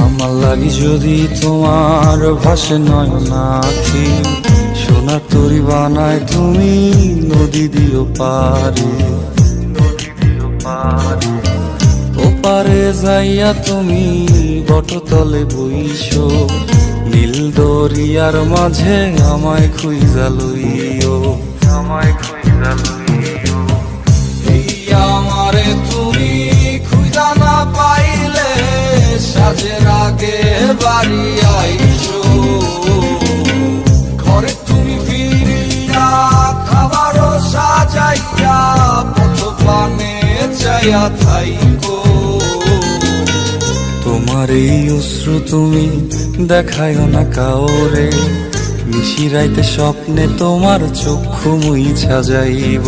আমার লাগি যদি তোমার ভাসে নয়নাখি, সোনার তরি বানায় তুমি নদী দিও পারে। ওপারে যাইয়া তুমি বটতলে বইসো, নীল দরিয়ার মাঝে আমায় খুঁজা লইও, আমায় খুঁজা লইও। এই আমারে তুমি খুঁজা না পাইলে সাজের আগে বাড়ি আইসো, ঘরে তুমি ফিরিয়া খাবারও সাজাইয়া পথ পানে চাইয়া থাইকো। তোমার এই অশ্রু তুমি দেখায়ও না কাউরে, নিশিরাইতে স্বপ্নে তোমার চক্ষু মুইছা যাইব।